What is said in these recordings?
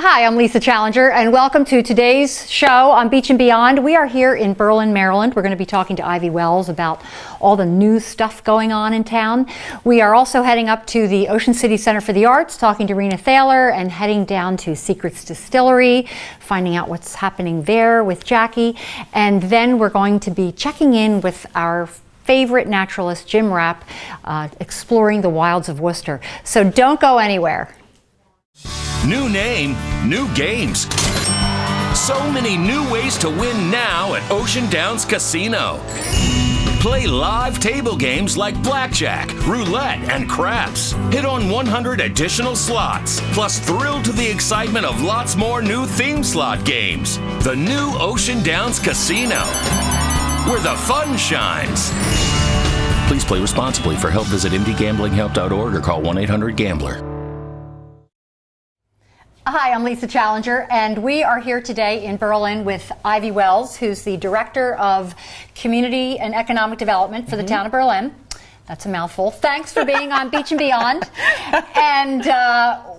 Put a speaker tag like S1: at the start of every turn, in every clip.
S1: Hi, I'm Lisa Challenger, and welcome to today's show on Beach and Beyond. We are here in Berlin, Maryland. We're going to be talking to Ivy Wells about all the new stuff going on in town. We are also heading up to the Ocean City Center for the Arts, talking to Rena Thaler, and heading down to Secrets Distillery, finding out what's happening there with Jackie. And then we're going to be checking in with our favorite naturalist, Jim Rapp, exploring the wilds of Worcester. So don't go anywhere.
S2: New name, new games. So many new ways to win now at Ocean Downs Casino. Play live table games like blackjack, roulette, and craps. Hit on 100 additional slots, plus thrill to the excitement of lots more new theme slot games. The new Ocean Downs Casino, where the fun shines. Please play responsibly. For help, visit mdgamblinghelp.org or call 1-800-GAMBLER.
S1: Hi, I'm Lisa Challenger, and we are here today in Berlin with Ivy Wells, who's the Director of Community and Economic Development for the town of Berlin. That's a mouthful. Thanks for being on Beach and Beyond. And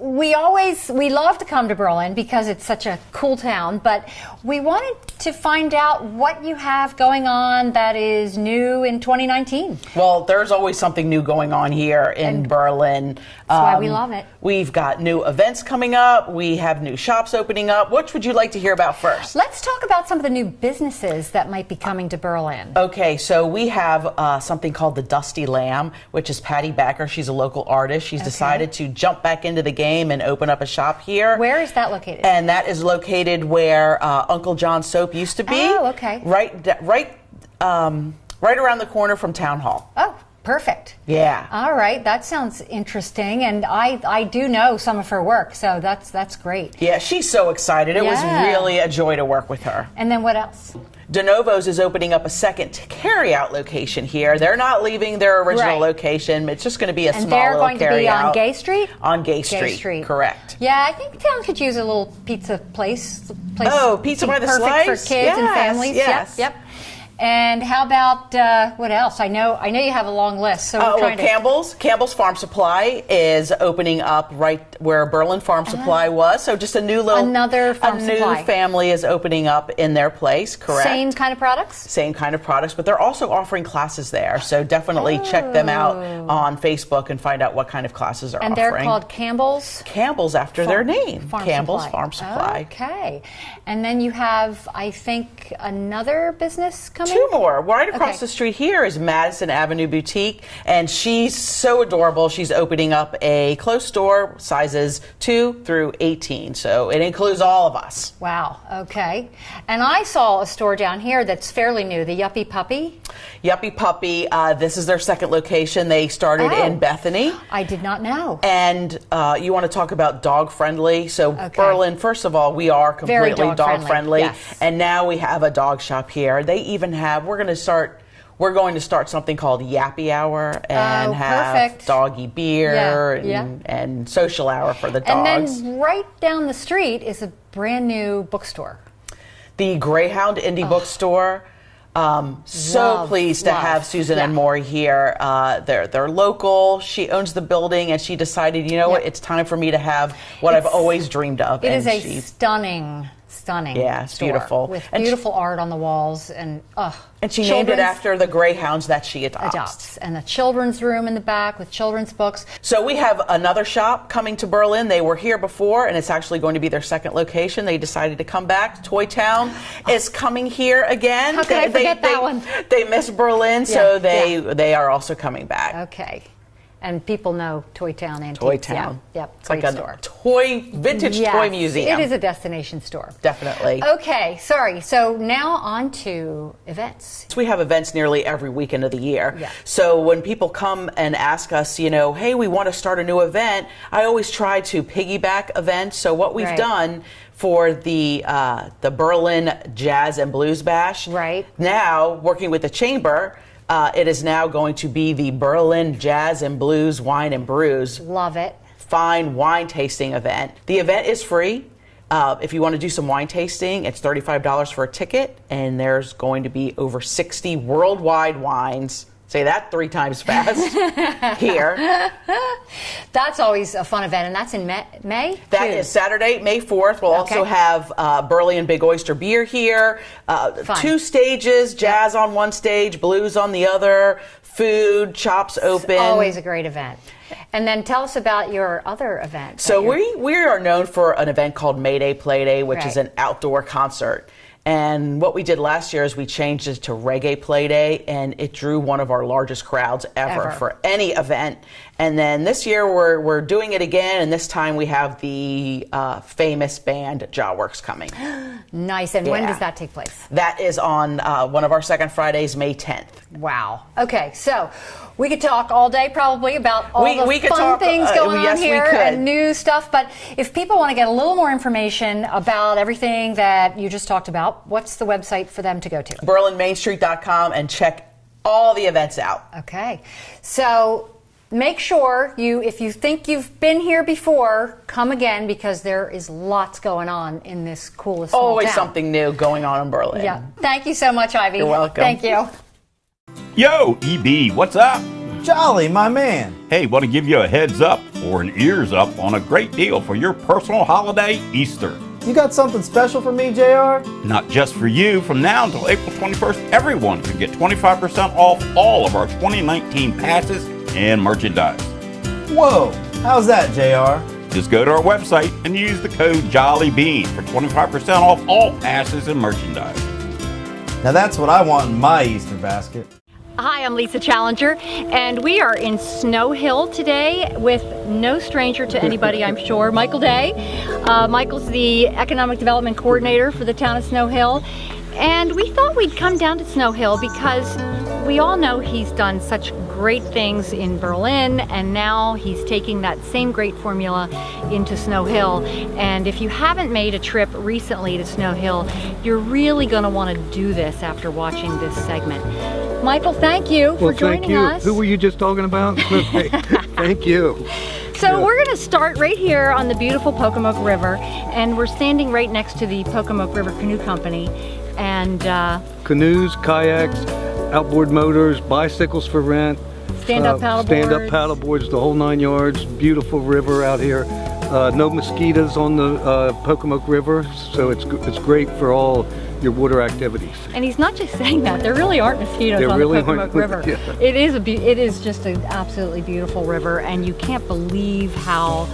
S1: we love to come to Berlin because it's such a cool town, but we wanted to find out what you have going on that is new in 2019.
S3: Well, there's always something new going on here in Berlin.
S1: That's why we love it.
S3: We've got new events coming up. We have new shops opening up. Which would you like to hear about first?
S1: Let's talk about some of the new businesses that might be coming to Berlin.
S3: Okay, so we have something called the Dusty Lamb, which is Patty Becker. She's a local artist. She's decided to jump back into the game and open up a shop here.
S1: Where is that located?
S3: And that is located where Uncle John's Soap used to be.
S1: Oh, okay.
S3: Right around the corner from Town Hall.
S1: Oh, perfect.
S3: Yeah.
S1: All right, that sounds interesting, and I do know some of her work, so that's great.
S3: Yeah, she's so excited. It was really a joy to work with her.
S1: And then what else?
S3: De Novo's is opening up a second carry-out location here. They're not leaving their original location. It's just going to be a small little carry-out.
S1: And they're going to be on Gay Street?
S3: On Gay Street, correct.
S1: Yeah, I think town could use a little pizza place.
S3: Oh, Pizza by the Slice?
S1: Perfect for kids and families.
S3: Yes.
S1: Yep. And how about what else? I know you have a long list. So
S3: Campbell's Farm Supply is opening up right where Berlin Farm Supply was. So just a new family is opening up in their place. Correct.
S1: Same kind of products.
S3: Same kind of products, but they're also offering classes there. So definitely check them out on Facebook and find out what kind of classes are offering.
S1: And they're called Campbell's.
S3: Campbell's after their name. Campbell's Farm Supply.
S1: Okay. And then you have, I think, another business coming.
S3: Two more. Right across the street here is Madison Avenue Boutique, and she's so adorable. She's opening up a closed store, sizes 2 through 18, so it includes all of us.
S1: Wow, okay. And I saw a store down here that's fairly new, the Yuppie Puppy.
S3: Yuppie Puppy, this is their second location. They started in Bethany.
S1: I did not know.
S3: And you want to talk about dog-friendly. So Berlin, first of all, we are completely dog-friendly.
S1: Yes.
S3: And now we have a dog shop here. They even have, we're going to start something called Yappy Hour and have doggy beer and social hour for the dogs.
S1: And then right down the street is a brand new bookstore.
S3: The Greyhound Indie Bookstore. So pleased to have Susan and Maury here. They're local. She owns the building, and she decided, you know what, it's time for me to have what I've always dreamed of.
S1: It is a stunning
S3: it's beautiful.
S1: With beautiful art on the walls, and
S3: she named it after the greyhounds that she adopts.
S1: And the children's room in the back with children's books.
S3: So we have another shop coming to Berlin. They were here before, and it's actually going to be their second location. They decided to come back. Toy Town is coming here again.
S1: How could I forget that one?
S3: They miss Berlin, so they are also coming back.
S1: Okay. And people know Toy Town Antiques.
S3: Toy Town.
S1: Yep.
S3: It's like a vintage toy museum.
S1: It is a destination store.
S3: Definitely.
S1: Okay, sorry. So now on to events.
S3: We have events nearly every weekend of the year.
S1: Yeah.
S3: So when people come and ask us, hey, we want to start a new event, I always try to piggyback events. So what we've done for the Berlin Jazz and Blues Bash, now working with the Chamber, it is now going to be the Berlin Jazz and Blues Wine and Brews.
S1: Love it.
S3: Fine wine tasting event. The event is free. If you want to do some wine tasting, it's $35 for a ticket, and there's going to be over 60 worldwide wines Say that 3 times fast here.
S1: That's always a fun event, and that's in May?
S3: That is Saturday, May 4th. We'll also have Burley and Big Oyster Beer here. 2 stages, jazz on one stage, blues on the other, food, shops open.
S1: It's always a great event. And then tell us about your other event.
S3: So we are known for an event called Mayday Playday, which is an outdoor concert. And what we did last year is we changed it to Reggae Playday, and it drew one of our largest crowds ever for any event. And then this year we're doing it again, and this time we have the famous band Jawworks coming.
S1: Nice. And when does that take place?
S3: That is on one of our second Fridays, May 10th.
S1: Wow. Okay, so we could talk all day probably about all the fun things going on here and new stuff, but if people want to get a little more information about everything that you just talked about, what's the website for them to go to?
S3: BerlinMainStreet.com, and check all the events out.
S1: Okay, so make sure if you think you've been here before, come again, because there is lots going on in this coolest small
S3: Always
S1: town.
S3: Something new going on in Berlin.
S1: Yeah. Thank you so much, Ivy.
S3: You're welcome.
S1: Thank you.
S4: Yo, EB, what's up?
S5: Jolly, my man.
S4: Hey, want to give you a heads up or an ears up on a great deal for your personal holiday, Easter.
S5: You got something special for me, JR?
S4: Not just for you. From now until April 21st, everyone can get 25% off all of our 2019 passes and merchandise.
S5: Whoa, how's that, JR?
S4: Just go to our website and use the code JOLLYBEAN for 25% off all passes and merchandise.
S5: Now that's what I want in my Easter basket.
S1: Hi, I'm Lisa Challenger, and we are in Snow Hill today with no stranger to anybody, I'm sure, Michael Day. Michael's the Economic Development Coordinator for the town of Snow Hill, and we thought we'd come down to Snow Hill because we all know he's done such great things in Berlin, and now he's taking that same great formula into Snow Hill. And if you haven't made a trip recently to Snow Hill, you're really going to want to do this after watching this segment. Michael, thank you for joining us.
S6: Who were you just talking about? Thank you.
S1: So we're going to start right here on the beautiful Pocomoke River, and we're standing right next to the Pocomoke River Canoe Company. And
S6: canoes, kayaks, outboard motors, bicycles for rent,
S1: stand-up paddleboards.
S6: Stand-up paddleboards, the whole 9 yards. Beautiful river out here. No mosquitoes on the Pocomoke River, so it's great for all your water activities.
S1: And he's not just saying that. There really aren't mosquitoes on the Pocomoke River.
S6: Yeah.
S1: It is just an absolutely beautiful river, and you can't believe how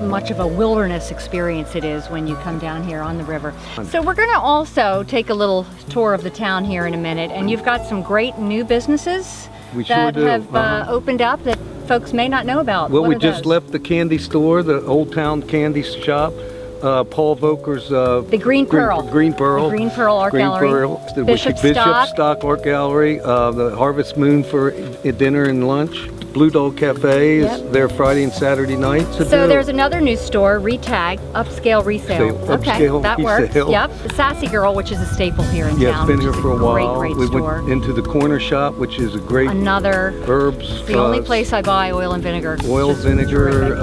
S1: much of a wilderness experience it is when you come down here on the river. So we're going to also take a little tour of the town here in a minute, and you've got some great new businesses that have opened up that folks may not know about.
S6: Well, we just left the candy store, the Old Town Candy Shop. Paul Volker's
S1: the Green Pearl.
S6: Green Pearl.
S1: The Green Pearl Art Gallery.
S6: The
S1: Bishop
S6: Stock Art Gallery. The Harvest Moon for dinner and lunch. Blue Dog Cafe is there Friday and Saturday nights.
S1: So there's another new store, Retag, Upscale Resale. Okay, that works. Yep. The Sassy Girl, which is a staple here in town.
S6: Yeah, it's been here for a while.
S1: Great
S6: we
S1: store.
S6: went into the corner shop, which is a great herbs.
S1: The only place I buy oil and vinegar.
S6: Oil, vinegar,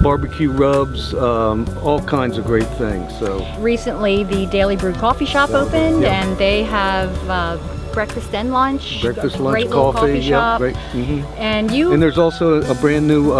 S6: barbecue rubs, all kinds of great things. So
S1: recently, the Daily Brew Coffee Shop opened, and they have breakfast and lunch.
S6: Breakfast, lunch,
S1: great coffee shop.
S6: Great.
S1: And
S6: there's also a brand new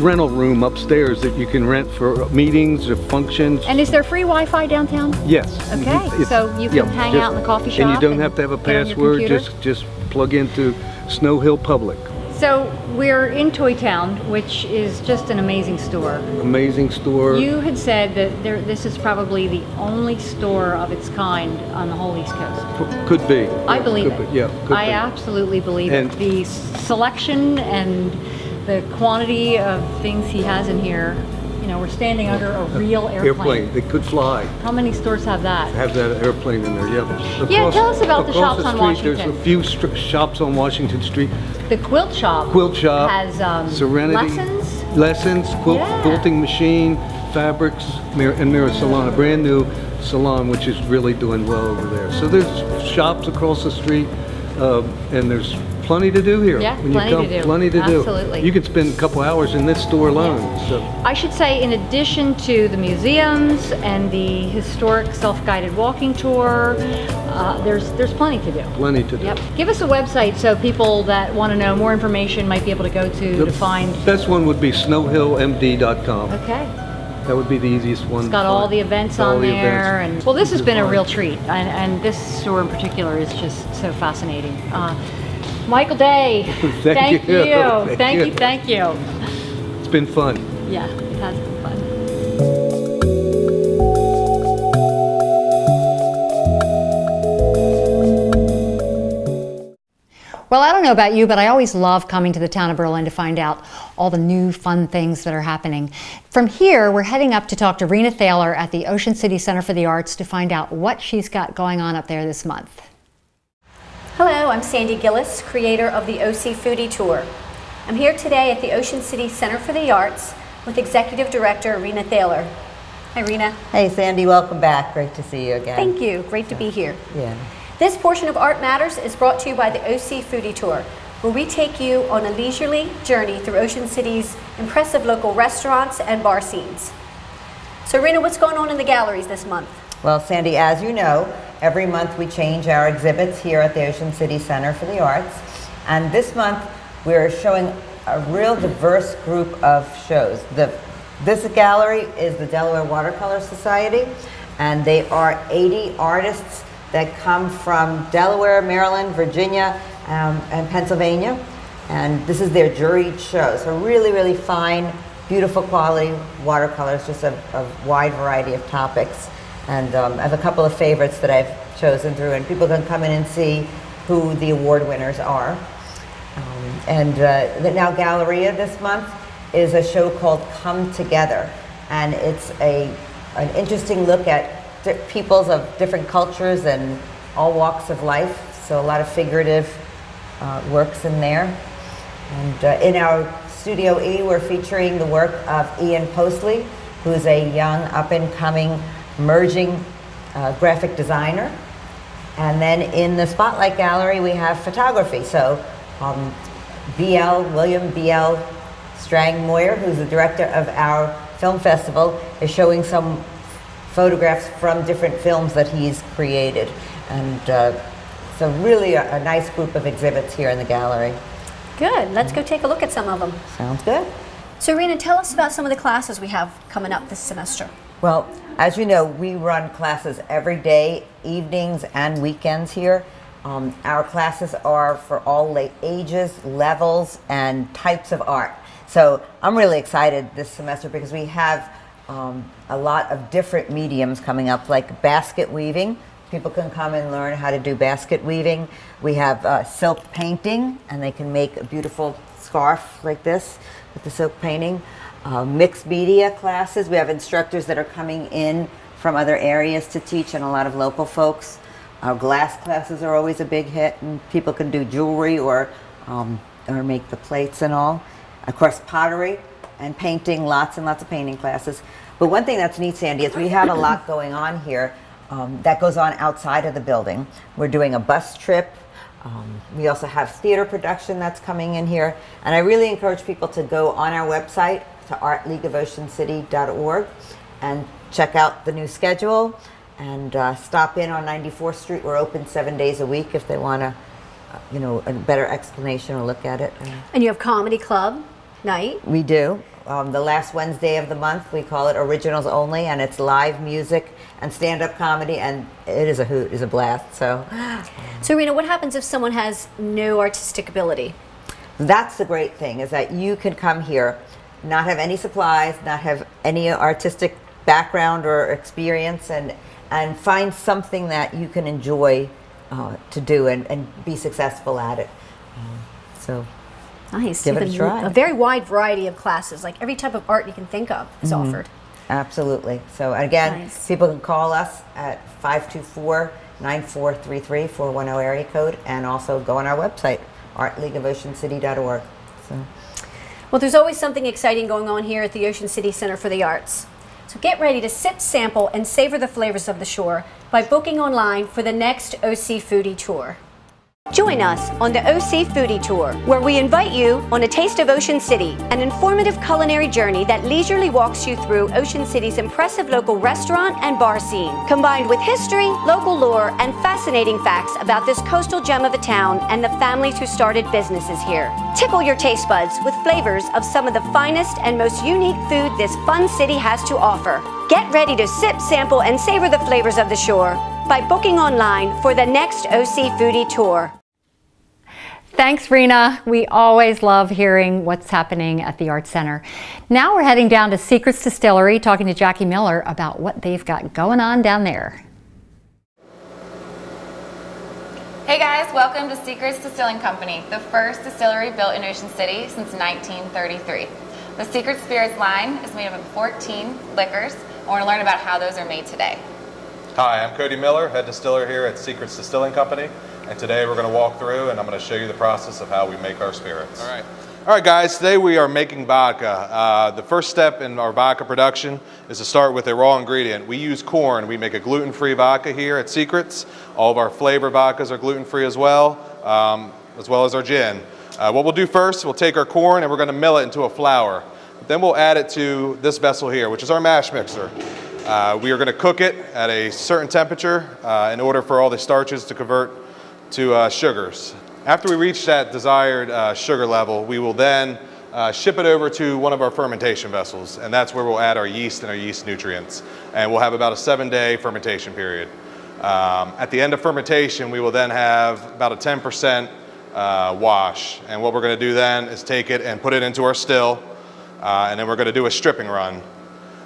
S6: rental room upstairs that you can rent for meetings or functions.
S1: And is there free Wi-Fi downtown?
S6: Yes.
S1: Okay, so you can hang out in the coffee shop.
S6: And you don't have to have a password. Just plug into Snow Hill Public.
S1: So we're in Toy Town, which is just an amazing store.
S6: Amazing store.
S1: You had said that this is probably the only store of its kind on the whole East Coast.
S6: Could be.
S1: I believe it. I absolutely believe it. The selection and the quantity of things he has in here. You know, we're standing under a real airplane.
S6: It could fly.
S1: How many stores have that?
S6: Have that airplane in there,
S1: yeah. Tell us about the shops on Washington.
S6: There's a few shops on Washington Street.
S1: The quilt shop. Has
S6: Serenity. Lessons, quilting machine, fabrics, and Mirror Salon, a brand new salon which is really doing well over there. So there's shops across the street, and there's plenty to do here.
S1: Yeah,
S6: when
S1: plenty
S6: you come,
S1: to do.
S6: Plenty to
S1: Absolutely.
S6: do. You could spend a couple hours in this store alone. So.
S1: I should say, in addition to the museums and the historic self-guided walking tour, there's plenty to do.
S6: Plenty to do.
S1: Yep. Give us a website so people that want to know more information might be able to go to find.
S6: Best one would be snowhillmd.com.
S1: Okay.
S6: That would be the easiest one.
S1: It's got all the events on there, and well, this has been a real treat, and this store in particular is just so fascinating. Michael Day, thank you. Thank you.
S6: It's been fun.
S1: Yeah, it has been fun. Well, I don't know about you, but I always love coming to the town of Berlin to find out all the new fun things that are happening. From here, we're heading up to talk to Rena Thaler at the Ocean City Center for the Arts to find out what she's got going on up there this month.
S7: Hello, I'm Sandy Gillis, creator of the OC Foodie Tour. I'm here today at the Ocean City Center for the Arts with Executive Director Rena Thaler. Hi, Rena.
S8: Hey, Sandy, welcome back. Great to see you again.
S7: Thank you. Great to be here.
S8: Yeah.
S7: This portion of Art Matters is brought to you by the OC Foodie Tour, where we take you on a leisurely journey through Ocean City's impressive local restaurants and bar scenes. So, Rena, what's going on in the galleries this month?
S8: Well, Sandy, as you know, every month we change our exhibits here at the Ocean City Center for the Arts. And this month we're showing a real diverse group of shows. This gallery is the Delaware Watercolor Society, and they are 80 artists that come from Delaware, Maryland, Virginia, and Pennsylvania. And this is their juried show. So really, really fine, beautiful quality watercolors, just a wide variety of topics. And I have a couple of favorites that I've chosen through, and people can come in and see who the award winners are. The Now Galleria this month is a show called Come Together. And it's an interesting look at peoples of different cultures and all walks of life. So a lot of figurative works in there. And in our Studio E, we're featuring the work of Ian Postley, who's a young, up-and-coming, emerging graphic designer. And then in the Spotlight Gallery, we have photography. So William B.L. Strang-Moyer, who's the director of our film festival, is showing some photographs from different films that he's created. And so really a nice group of exhibits here in the gallery.
S7: Good. Let's go take a look at some of them.
S8: Sounds good.
S7: So, Rena, tell us about some of the classes we have coming up this semester.
S8: Well, as you know, we run classes every day, evenings and weekends here. Our classes are for all ages, levels, and types of art. So I'm really excited this semester because we have a lot of different mediums coming up, like basket weaving. People can come and learn how to do basket weaving. We have silk painting, and they can make a beautiful scarf like this with the silk painting. Mixed media classes. We have instructors that are coming in from other areas to teach, and a lot of local folks. Our glass classes are always a big hit, and people can do jewelry or make the plates and all. Of course, pottery and painting, lots and lots of painting classes. But one thing that's neat, Sandy, is we have a lot going on here that goes on outside of the building. We're doing a bus trip. We also have theater production that's coming in here. And I really encourage people to go on our website to artleagueofoceancity.org and check out the new schedule and stop in on 94th Street. We're open 7 days a week if they want to, a better explanation or look at it.
S7: And you have comedy club night.
S8: We do. The last Wednesday of the month, we call it Originals Only, and it's live music and stand-up comedy, and it is a hoot, it's a blast. So,
S7: Rena, what happens if someone has no artistic ability?
S8: That's the great thing, is that you can come here, not have any supplies, not have any artistic background or experience, and find something that you can enjoy to do and be successful at it.
S7: Nice.
S8: Give it a try.
S7: A very wide variety of classes, like every type of art you can think of is offered.
S8: Absolutely. So again, people can call us at 524-9433, 410 area code, and also go on our website, artleagueofoceancity.org.
S7: Well, there's always something exciting going on here at the Ocean City Center for the Arts. So get ready to sip, sample, and savor the flavors of the shore by booking online for the next OC Foodie Tour. Join us on the OC Foodie Tour, where we invite you on a taste of Ocean City, an informative culinary journey that leisurely walks you through Ocean City's impressive local restaurant and bar scene, combined with history, local lore, and fascinating facts about this coastal gem of a town and the families who started businesses here. Tickle your taste buds with flavors of some of the finest and most unique food this fun city has to offer. Get ready to sip, sample, and savor the flavors of the shore by booking online for the next OC Foodie Tour.
S1: Thanks, Rena. We always love hearing what's happening at the Arts Center. Now we're heading down to Secrets Distillery, talking to Jackie Miller about what they've got going on down there.
S9: Hey guys, welcome to Secrets Distilling Company, the first distillery built in Ocean City since 1933. The Secret Spirits line is made up of 14 liquors. I want to learn about how those are made today.
S10: Hi, I'm Cody Miller, head distiller here at Secrets Distilling Company. And today we're going to walk through and I'm going to show you the process of how we make our spirits. All right guys, today we are making vodka. The first step in our vodka production is to start with a raw ingredient. We use corn. We make a gluten-free vodka here at Secrets. All of our flavor vodkas are gluten-free as well as our gin. What we'll do first, we'll take our corn and we're going to mill it into a flour. Then we'll add it to this vessel here, which is our mash mixer. We are going to cook it at a certain temperature in order for all the starches to convert to sugars. After we reach that desired sugar level, we will then ship it over to one of our fermentation vessels, and that's where we'll add our yeast and our yeast nutrients. And we'll have about a 7-day fermentation period. At the end of fermentation, we will then have about a 10% wash. And what we're going to do then is take it and put it into our still, and then we're going to do a stripping run.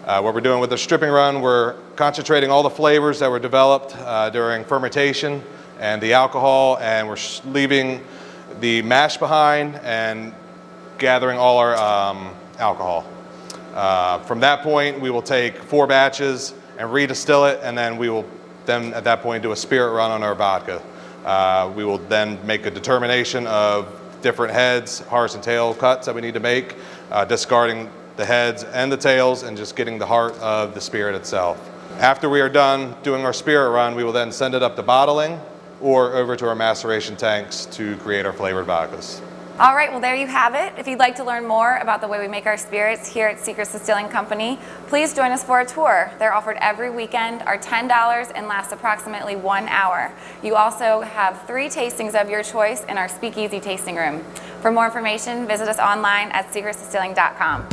S10: What we're doing with the stripping run, we're concentrating all the flavors that were developed during fermentation and the alcohol, and we're leaving the mash behind and gathering all our alcohol. From that point, we will take 4 batches and redistill it, and then we will at that point do a spirit run on our vodka. We will then make a determination of different heads, hearts and tail cuts that we need to make, discarding the heads and the tails and just getting the heart of the spirit itself. After we are done doing our spirit run, we will then send it up to bottling or over to our maceration tanks to create our flavored vodkas.
S9: All right, well there you have it. If you'd like to learn more about the way we make our spirits here at Secrets Distilling Company, please join us for a tour. They're offered every weekend, are $10 and last approximately 1 hour. You also have 3 tastings of your choice in our Speakeasy tasting room. For more information, visit us online at secretsdistilling.com.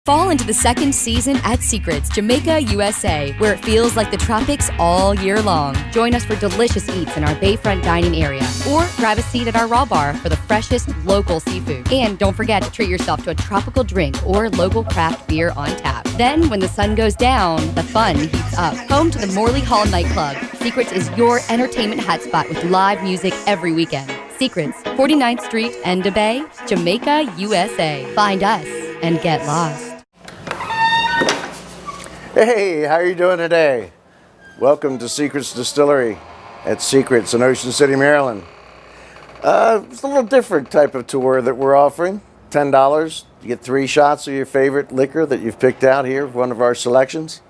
S11: Fall into the second season at Secrets, Jamaica, USA, where it feels like the tropics all year long. Join us for delicious eats in our Bayfront dining area, or grab a seat at our Raw Bar for the freshest local seafood. And don't forget to treat yourself to a tropical drink or local craft beer on tap. Then, when the sun goes down, the fun heats up. Home to the Morley Hall nightclub, Secrets is your entertainment hotspot with live music every weekend. Secrets, 49th Street, Enda Bay, Jamaica, USA. Find us and get lost.
S12: Hey, how are you doing today? Welcome to Secrets Distillery at Secrets in Ocean City, Maryland. It's a little different type of tour that we're offering. $10. You get 3 shots of your favorite liquor that you've picked out here, one of our selections.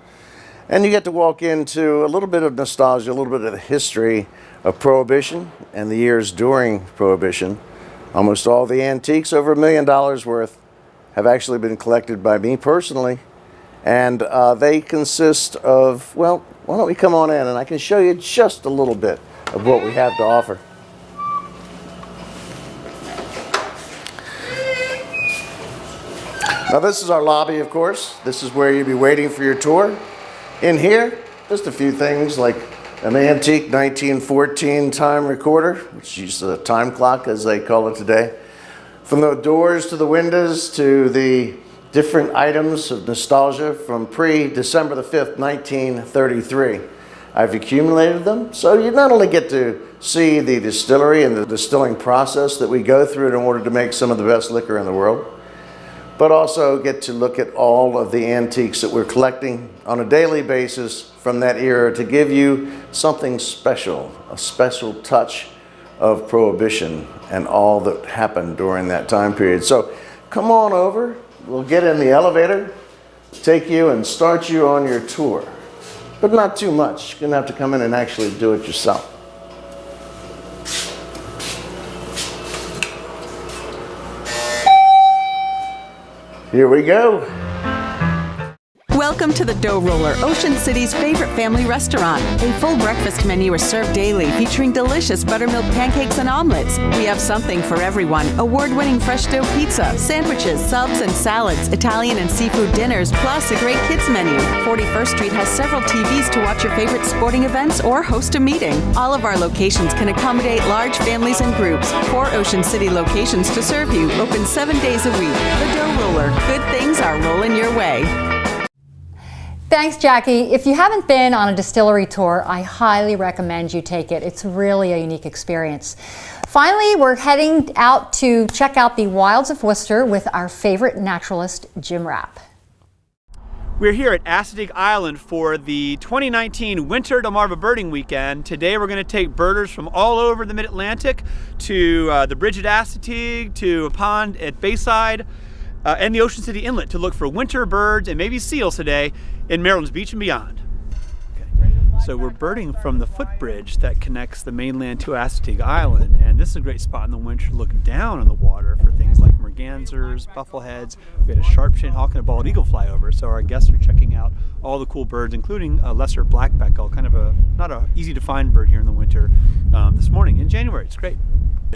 S12: And you get to walk into a little bit of nostalgia, a little bit of the history of Prohibition and the years during Prohibition. Almost all the antiques, over $1 million worth, have actually been collected by me personally. And they consist of, well, why don't we come on in and I can show you just a little bit of what we have to offer. Now this is our lobby, of course. This is where you'll be waiting for your tour. In here, just a few things like an antique 1914 time recorder, which is a time clock as they call it today. From the doors to the windows to the different items of nostalgia from pre-December the 5th, 1933. I've accumulated them, so you not only get to see the distillery and the distilling process that we go through in order to make some of the best liquor in the world, but also get to look at all of the antiques that we're collecting on a daily basis from that era to give you something special, a special touch of Prohibition and all that happened during that time period. So come on over. We'll get in the elevator. take you and start you on your tour. But not too much. You're going to have to come in and actually do it yourself. Here we go.
S13: Welcome to the Dough Roller, Ocean City's favorite family restaurant. A full breakfast menu is served daily, featuring delicious buttermilk pancakes and omelets. We have something for everyone. Award-winning fresh dough pizza, sandwiches, subs and salads, Italian and seafood dinners, plus a great kids menu. 41st Street has several TVs to watch your favorite sporting events or host a meeting. All of our locations can accommodate large families and groups. 4 Ocean City locations to serve you, open 7 days a week. The Dough Roller. Good things are rolling your way.
S1: Thanks, Jackie. If you haven't been on a distillery tour, I highly recommend you take it. It's really a unique experience. Finally, we're heading out to check out the wilds of Worcester with our favorite naturalist, Jim Rapp.
S14: We're here at Assateague Island for the 2019 Winter Delmarva Birding Weekend. Today we're going to take birders from all over the Mid-Atlantic to the bridge at Assateague, to a pond at Bayside, and the Ocean City Inlet to look for winter birds and maybe seals today in Maryland's beach and beyond. Okay. So we're birding from the footbridge that connects the mainland to Assateague Island, and this is a great spot in the winter to look down on the water for things like mergansers, buffleheads. We had a sharp-shinned hawk and a bald eagle fly over, so our guests are checking out all the cool birds, including a lesser blackback gull, kind of not a easy to find bird here in the winter, this morning in January. It's great.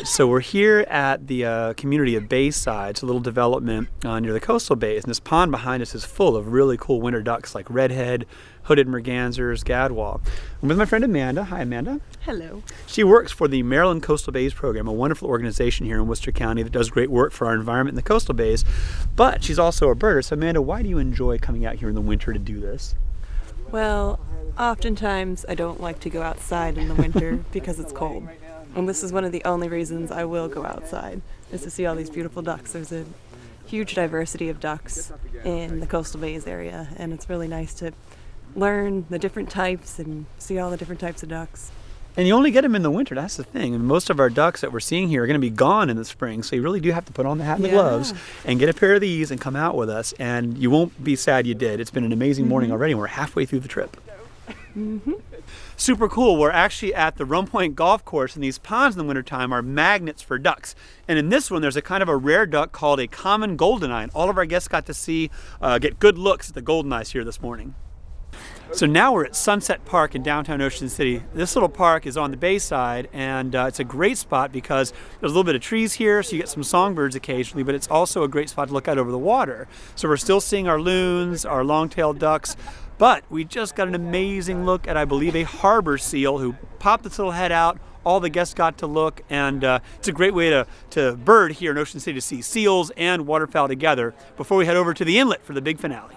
S14: So we're here at the community of Bayside. It's a little development near the coastal bays, and this pond behind us is full of really cool winter ducks like redhead, hooded mergansers, gadwall. I'm with my friend Amanda. Hi, Amanda.
S15: Hello.
S14: She works for the Maryland Coastal Bays Program, a wonderful organization here in Worcester County that does great work for our environment in the coastal bays, but she's also a birder. So Amanda, why do you enjoy coming out here in the winter to do this?
S15: Well, oftentimes I don't like to go outside in the winter because it's cold. And this is one of the only reasons I will go outside, is to see all these beautiful ducks. There's a huge diversity of ducks in the coastal bays area, and it's really nice to learn the different types and see all the different types of ducks.
S14: And you only get them in the winter, that's the thing. And most of our ducks that we're seeing here are going to be gone in the spring, so you really do have to put on the hat and the gloves and get a pair of these and come out with us, and you won't be sad you did. It's been an amazing morning already, and we're halfway through the trip. Super cool. We're actually at the Rum Point Golf Course, and these ponds in the wintertime are magnets for ducks. And in this one, there's a kind of a rare duck called a common goldeneye. And all of our guests got to see, get good looks at the goldeneyes here this morning. So now we're at Sunset Park in downtown Ocean City. This little park is on the Bayside, and it's a great spot because there's a little bit of trees here, so you get some songbirds occasionally, but it's also a great spot to look out over the water. So we're still seeing our loons, our long-tailed ducks, but we just got an amazing look at, I believe, a harbor seal who popped its little head out. All the guests got to look, and it's a great way to bird here in Ocean City, to see seals and waterfowl together before we head over to the inlet for the big finale.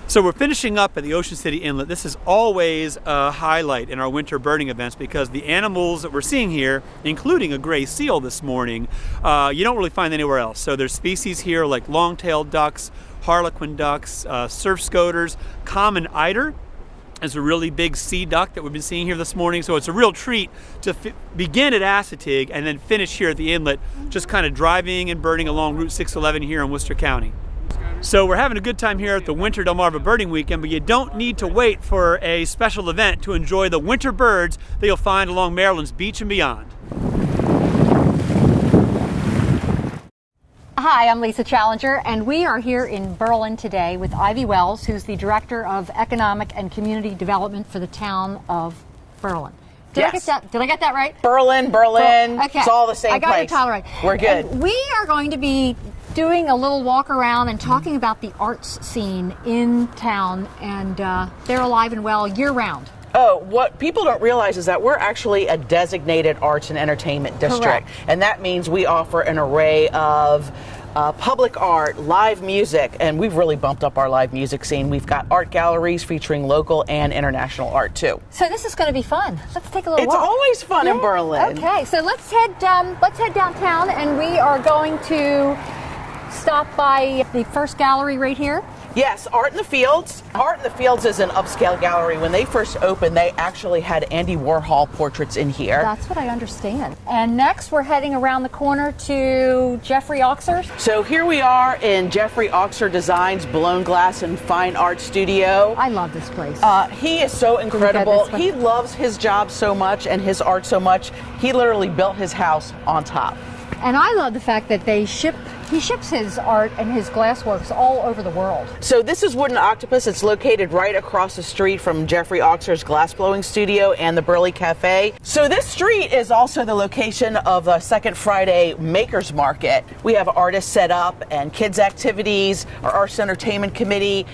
S14: So we're finishing up at the Ocean City Inlet. This is always a highlight in our winter birding events because the animals that we're seeing here, including a gray seal this morning, you don't really find anywhere else. So there's species here like long-tailed ducks, harlequin ducks, surf scoters, common eider is a really big sea duck that we've been seeing here this morning. So it's a real treat to begin at Assateague and then finish here at the inlet, just kind of driving and birding along Route 611 here in Worcester County. So we're having a good time here at the Winter Delmarva Birding Weekend, but you don't need to wait for a special event to enjoy the winter birds that you'll find along Maryland's beach and beyond.
S1: Hi, I'm Lisa Challenger, and we are here in Berlin today with Ivy Wells, who's the Director of Economic and Community Development for the town of Berlin. Did I get that right?
S3: Berlin.
S1: Okay.
S3: It's all the same place.
S1: I got your title right.
S3: We're good.
S1: And we are going to be doing a little walk around and talking about the arts scene in town, and they're alive and well year round.
S3: Oh, what people don't realize is that we're actually a designated arts and entertainment district.
S1: Correct.
S3: And that means we offer an array of public art, live music, and we've really bumped up our live music scene. We've got art galleries featuring local and international art too.
S1: So this is going to be fun. Let's take a little walk.
S3: It's always fun in Berlin.
S1: Okay, so let's head downtown, and we are going to stop by the first gallery right here.
S3: Yes, Art in the Fields. Art in the Fields is an upscale gallery. When they first opened, they actually had Andy Warhol portraits in here.
S1: That's what I understand. And next, we're heading around the corner to Jeffrey Oxer's.
S3: So here we are in Jeffrey Oxer Designs Blown Glass and Fine Art Studio.
S1: I love this place.
S3: He is so incredible. He loves his job so much and his art so much. He literally built his house on top.
S1: And I love the fact that he ships his art and his glassworks all over the world.
S3: So this is Wooden Octopus. It's located right across the street from Jeffrey Oxer's glass blowing studio and the Burley Cafe. So this street is also the location of the Second Friday Makers Market. We have artists set up and kids activities, our Arts Entertainment Committee.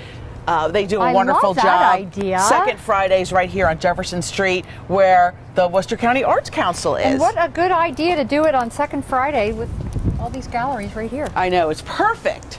S3: They do a wonderful job.
S1: Idea.
S3: Second Fridays right here on Jefferson Street, where the Worcester County Arts Council is.
S1: And what a good idea to do it on Second Friday with all these galleries right here.
S3: I know, it's perfect.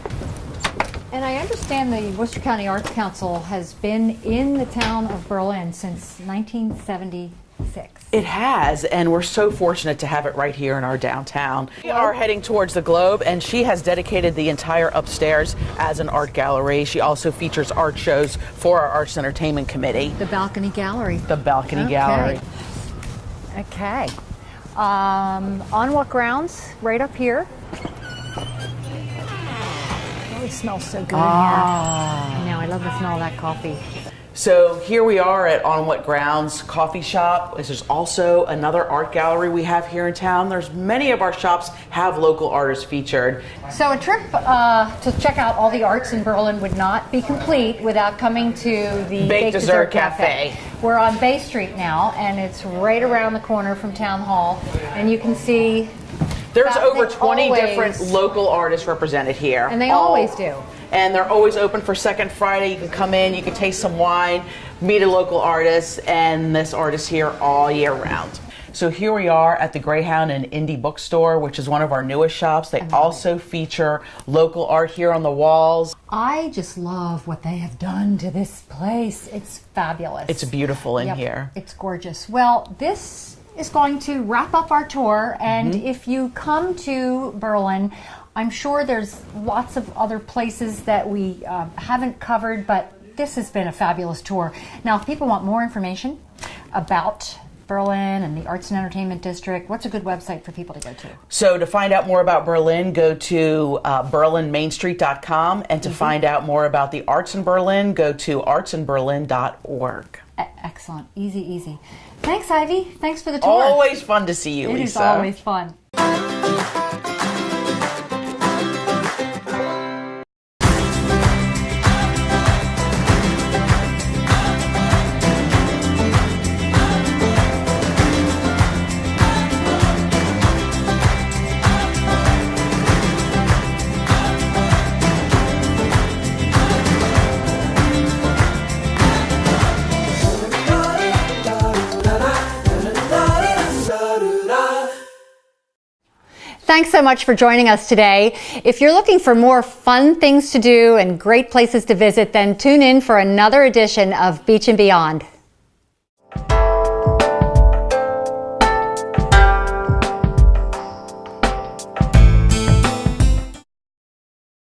S1: And I understand the Worcester County Arts Council has been in the town of Berlin since 1976.
S3: It has, and we're so fortunate to have it right here in our downtown. We are heading towards the Globe, and she has dedicated the entire upstairs as an art gallery. She also features art shows for our Arts Entertainment Committee.
S1: The Balcony Gallery.
S3: The Balcony Gallery.
S1: Okay. On what grounds? Right up here. Oh, it smells so good in here. I know, I love the smell of that coffee.
S3: So here we are at On What Grounds Coffee Shop. There's also another art gallery we have here in town. There's many of our shops have local artists featured.
S1: So a trip to check out all the arts in Berlin would not be complete without coming to the
S3: Baked Dessert Cafe.
S1: We're on Bay Street now, and it's right around the corner from Town Hall, and you can see
S3: there's over 20 different local artists represented here.
S1: And they always do.
S3: And they're always open for Second Friday. You can come in, you can taste some wine, meet a local artist, and this artist here all year round. So here we are at the Greyhound and Indie Bookstore, which is one of our newest shops. They also feature local art here on the walls.
S1: I just love what they have done to this place. It's fabulous.
S3: It's beautiful in here.
S1: It's gorgeous. Well, this is going to wrap up our tour, and if you come to Berlin, I'm sure there's lots of other places that we haven't covered, but this has been a fabulous tour. Now, if people want more information about Berlin and the Arts and Entertainment District, what's a good website for people to go to?
S3: So to find out more about Berlin, go to berlinmainstreet.com, and to find out more about the arts in Berlin, go to artsinberlin.org.
S1: Excellent. Easy, easy. Thanks, Ivy. Thanks for the tour.
S3: Always fun to see you, Lisa.
S1: It is always fun. Thanks so much for joining us today. If you're looking for more fun things to do and great places to visit, then tune in for another edition of Beach and Beyond.